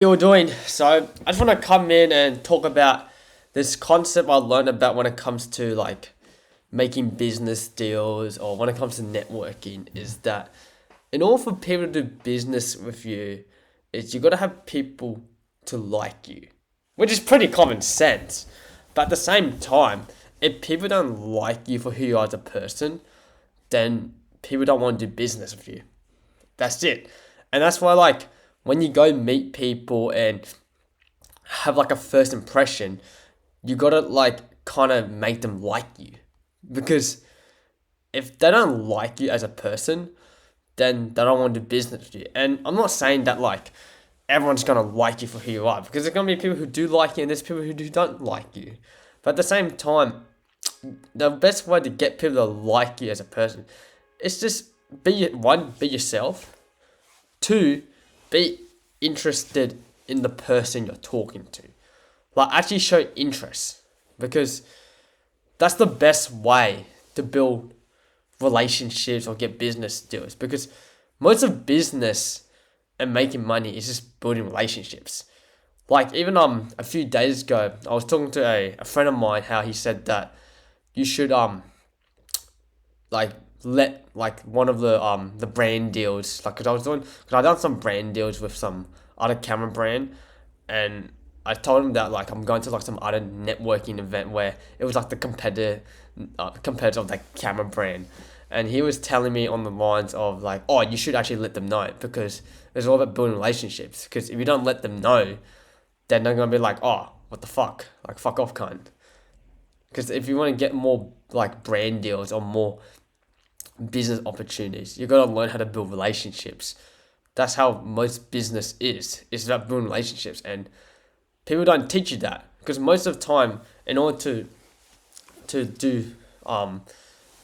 You're doing. So I just want to come in and talk about this concept I learned about when it comes to like making business deals or when it comes to networking is that in order for people to do business with you, is you got to have people to like you, which is pretty common sense. But at the same time, if people don't like you for who you are as a person, then people don't want to do business with you. That's it. And that's why, like, when you go meet people and have like a first impression, you gotta like kind of make them like you. Because if they don't like you as a person, then they don't want to do business with you. And I'm not saying that like everyone's gonna like you for who you are, because there's gonna be people who do like you and there's people who don't like you. But at the same time, the best way to get people to like you as a person is just be yourself. Two, be interested in the person you're talking to. Like, actually show interest, because that's the best way to build relationships or get business deals. Because most of business and making money is just building relationships. Like, even a few days ago, I was talking to a friend of mine, how he said that you should like let like one of the brand deals, like, because I done some brand deals with some other camera brand, and I told him that like I'm going to like some other networking event where it was like the competitor of that camera brand, and he was telling me on the lines of like, oh, you should actually let them know, because it's all about building relationships. Because if you don't let them know, then they're gonna be like, oh, what the fuck, like fuck off, cunt. Because if you want to get more like brand deals or more business opportunities, you got to learn how to build relationships. That's how most business is. It's about building relationships, and people don't teach you that, because most of the time, in order to do um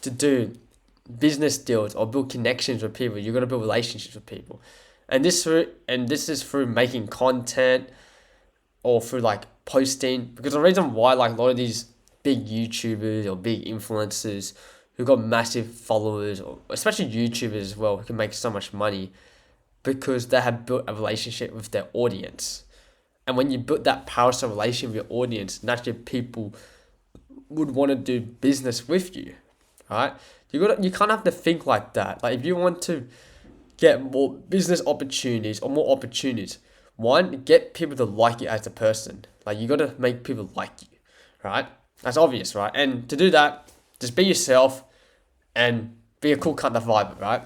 to do business deals or build connections with people, you got to build relationships with people, and this is through making content or through like posting. Because the reason why like a lot of these big YouTubers or big influencers who got massive followers, or especially YouTubers as well, who can make so much money, because they have built a relationship with their audience. And when you build that powerful relationship with your audience, naturally people would want to do business with you, right? You kind of have to think like that. Like, if you want to get more business opportunities or more opportunities, one, get people to like you as a person. Like, you got to make people like you, right? That's obvious, right? And to do that, just be yourself and be a cool kind of vibe, right?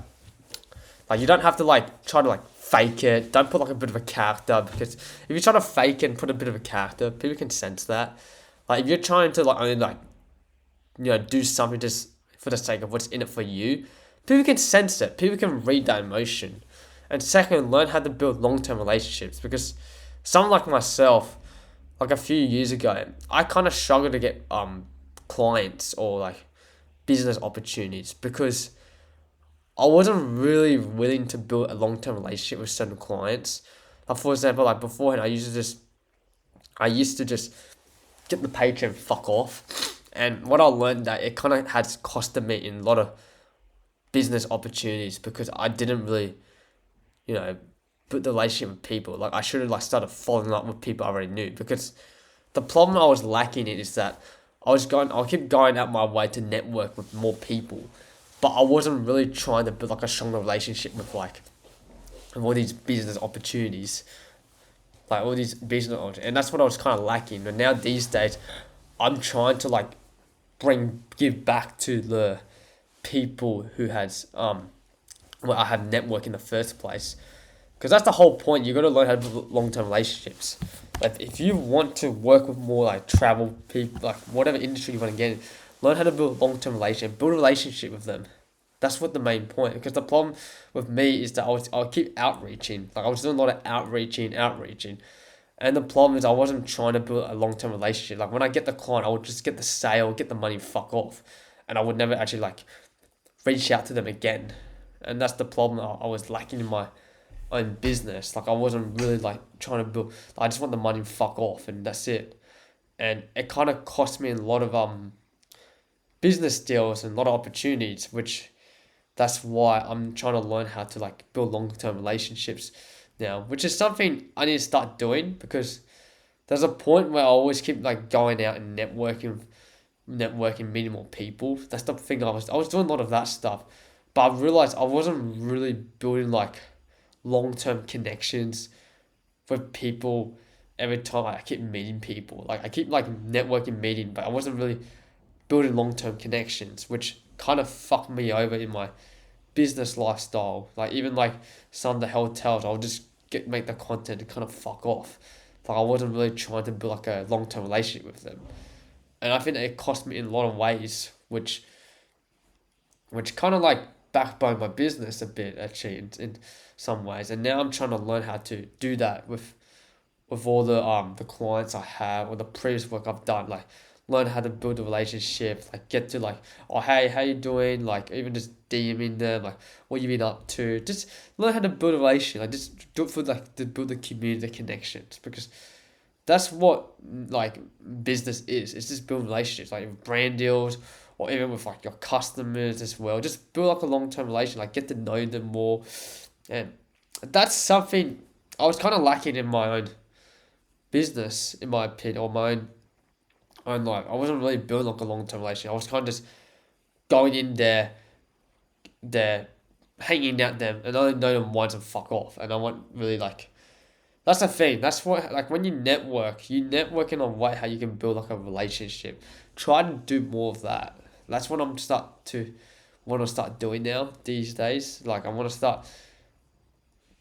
Like, you don't have to like try to like fake it. Don't put like a bit of a character, because if you try to fake it and put a bit of a character, people can sense that. Like, if you're trying to like only like do something just for the sake of what's in it for you, people can sense it. People can read that emotion. And second, learn how to build long term relationships, because someone like myself, like a few years ago, I kind of struggled to get clients or like business opportunities, because I wasn't really willing to build a long term relationship with certain clients. Like, for example, like beforehand, I used to just get the paycheck and fuck off. And what I learned, that it kind of has costed me in a lot of business opportunities, because I didn't really, you know, put the relationship with people. Like, I should have like started falling up with people I already knew, because the problem I was lacking in is that I keep going out my way to network with more people, but I wasn't really trying to build like a stronger relationship with like all these business opportunities, and that's what I was kind of lacking. And now these days, I'm trying to like give back to the people who has well, I have network in the first place, because that's the whole point. You got to learn how to build long term relationships. Like, if you want to work with more like travel people, like whatever industry you want to get in, learn how to build long term relationship, build a relationship with them. That's what the main point. Because the problem with me is that I'll keep outreaching. Like, I was doing a lot of outreaching, and the problem is I wasn't trying to build a long term relationship. Like, when I get the client, I would just get the sale, get the money, fuck off, and I would never actually like reach out to them again. And that's the problem I was lacking in my own business. Like, I wasn't really like trying to build. I just want the money, fuck off, and that's it. And it kind of cost me a lot of business deals and a lot of opportunities, which that's why I'm trying to learn how to like build long term relationships now, which is something I need to start doing because there's a point where I always keep like going out and networking, meeting more people. That's the thing I was doing a lot of that stuff, but I realized I wasn't really building like long term connections with people every time I keep meeting people. Like I keep like networking meeting, but I wasn't really building long term connections, which kind of fucked me over in my business lifestyle. Like even like some of the hotels, I'll just make the content and kind of fuck off. Like I wasn't really trying to build like a long term relationship with them, and I think it cost me in a lot of ways, which kind of like backbone my business a bit actually in some ways. And now I'm trying to learn how to do that with all the clients I have or the previous work I've done, like learn how to build a relationship, like get to like, oh hey, how you doing? Like even just DMing them, like what you been up to. Just learn how to build a relationship. Like just do it for like to build the community, the connections, because that's what like business is. It's just building relationships, like brand deals or even with like your customers as well. Just build like a long term relation, like get to know them more, and that's something I was kind of lacking in my own business, in my opinion, or my own life. I wasn't really building like a long term relationship. I was kind of just going in there, hanging out them, and I only know them once and fuck off. And I want really like that's the thing. That's what like when you network in a way how you can build like a relationship. Try to do more of that. That's what I'm start to want to start doing now these days. Like I want to start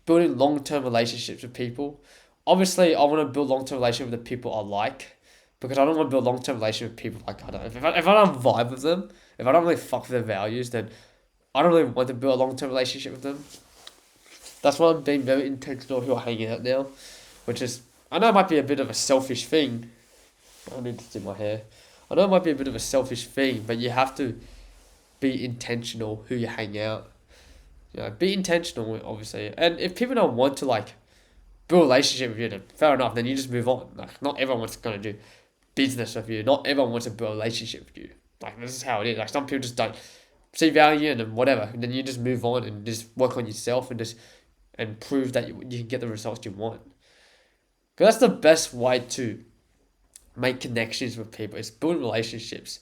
building long term relationships with people. Obviously, I want to build long term relationship with the people I like, because I don't want to build long term relationship with people like I don't. If I don't vibe with them, if I don't really fuck with their values, then I don't really want to build a long term relationship with them. That's why I'm being very intentional who I hang out now, which is I know it might be a bit of a selfish thing. I need to do my hair. I know it might be a bit of a selfish thing, but you have to be intentional who you hang out. You know, be intentional, obviously. And if people don't want to like build a relationship with you, then fair enough. Then you just move on. Like not everyone's gonna do business with you. Not everyone wants to build a relationship with you. Like this is how it is. Like some people just don't see value in them, whatever. And then you just move on and just work on yourself and just and prove that you can get the results you want. Because that's the best way to make connections with people. It's building relationships,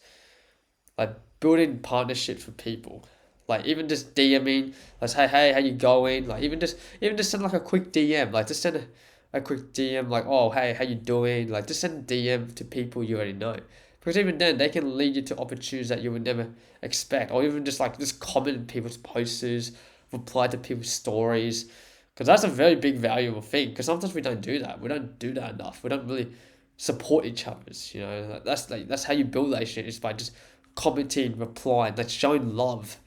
like building partnerships with people. Like even just DMing, like say, hey, how you going? Like even just send like a quick DM. Like just send a quick DM like, oh hey, how you doing? Like just send a DM to people you already know. Because even then they can lead you to opportunities that you would never expect. Or even just like just comment on people's posts, reply to people's stories. Because that's a very big valuable thing. Because sometimes we don't do that. We don't do that enough. We don't really support each other's. You know, that's how you build relationships, by just commenting, replying, that's showing love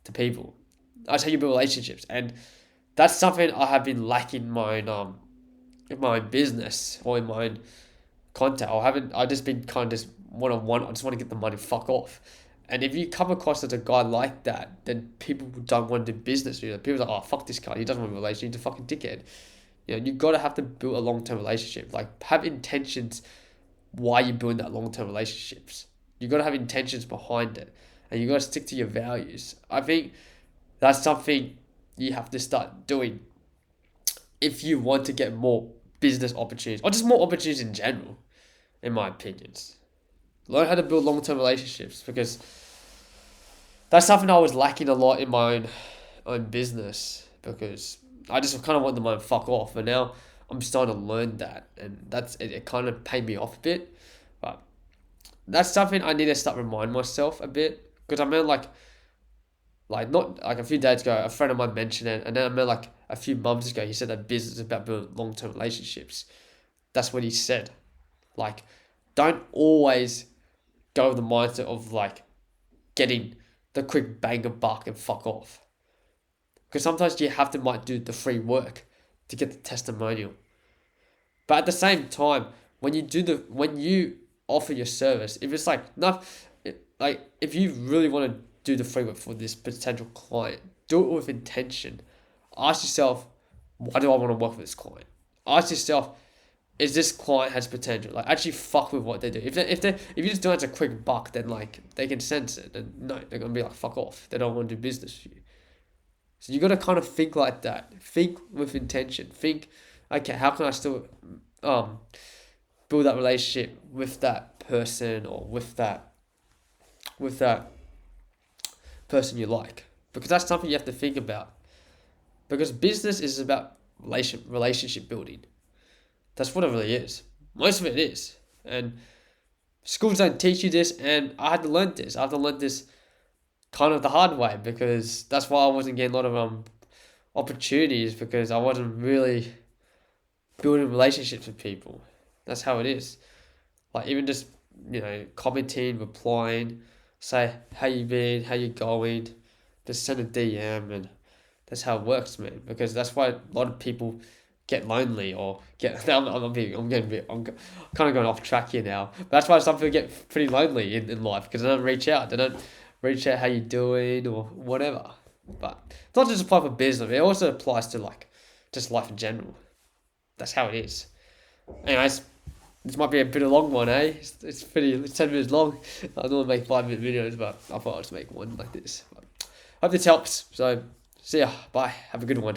to people. That's how you build relationships, and that's something I have been lacking in my own business or in my own content. I haven't. I just been kind of just one on one. I just want to get the money. Fuck off. And if you come across as a guy like that, then people don't want to do business with you. People are like, oh fuck this guy. He doesn't want a relationship. He's a fucking dickhead. You know, you gotta have to build a long term relationship. Like have intentions why you're building that long term relationships. You gotta have intentions behind it, and you gotta stick to your values. I think that's something you have to start doing if you want to get more business opportunities or just more opportunities in general. In my opinions, learn how to build long term relationships, because that's something I was lacking a lot in my own business, because I just kind of want the money to fuck off, but now I'm starting to learn that, and it kind of paid me off a bit, but that's something I need to start reminding myself a bit, because I mean like not like a few days ago, a friend of mine mentioned it, and then I mean like a few months ago, he said that business is about building long term relationships. That's what he said. Like, don't always go with the mindset of like getting the quick bang of buck and fuck off. Because sometimes you have to might do the free work to get the testimonial. But at the same time, when you offer your service, if it's like not like if you really want to do the free work for this potential client, do it with intention. Ask yourself, why do I want to work with this client? Ask yourself, is this client has potential? Like actually fuck with what they do. If you just do it as a quick buck, then like they can sense it, and no, they're gonna be like fuck off. They don't want to do business with you. So you got to kind of think like that. Think with intention. Think, okay, how can I still um build that relationship with that person or with that person you like? Because that's something you have to think about. Because business is about relationship building. That's what it really is. Most of it is. And schools don't teach you this, and I had to learn this. I had to learn this kind of the hard way because that's why I wasn't getting a lot of opportunities because I wasn't really building relationships with people. That's how it is. Like even just commenting, replying, say how you been, how you going, just send a DM, and that's how it works, man. Because that's why a lot of people get lonely or get. I'm kind of going off track here now. But that's why some people get pretty lonely in life because they don't reach out. They don't reach out how you doing or whatever. But it's not just apply for business. It also applies to like just life in general. That's how it is. Anyways, this might be a bit of a long one, eh? It's 10 minutes long. I normally make 5 minute videos, but I thought I'd just make one like this. But hope this helps. So, see ya. Bye. Have a good one.